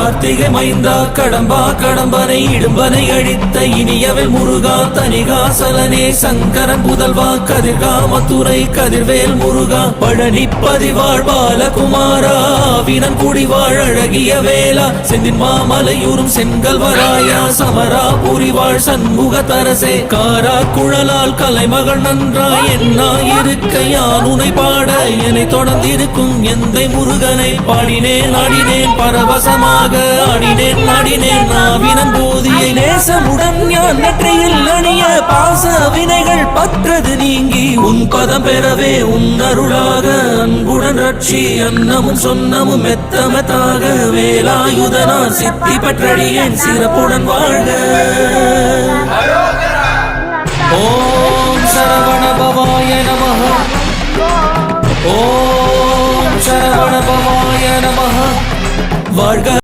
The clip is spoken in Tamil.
கார்த்திகை மைந்தா கடம்பா கடம்பனை இடும்பனை அழித்த இனியவள் முருகா தனிகாசலனே சங்கரன் புதல்வா கதிர்கா மத்துரை கதிர்வேல் முருகா பழனி பதிவாழ் பாலகுமாரா வினன் குடிவாழ் அழகிய வேளா செந்தின் மாமலையூரும் செங்கல் வராயா சமரா புரிவாழ் சண்முக தரசே காரா குழலால் கலைமகள் நன்றாய் என்னா இருக்க யான் உனை பாட என்னை தொடர்ந்திருக்கும் எந்தை முருகனை பாடினேன் ஆடினேன் பரவசமாக ஆடினேன் நாடினேன் நாவினன் போதியை நேசமுடன் ஞான் நெற்றியில் அணிய பாச வினைகள் பற்றது நீங்கி உன் பதம் பெறவே உன் அருளாக அன்புடன் ரட்சி அன்னமும் சொன்னமும் மெத்தமத்தாக வேலாயுதனார் சித்தி பெற்றடியேன் சிறப்புடன் வாழ்க. ஓம் சரவண பவாய நமஹ. ஓம் சரவண பவாய நமஹ. வாழ்க.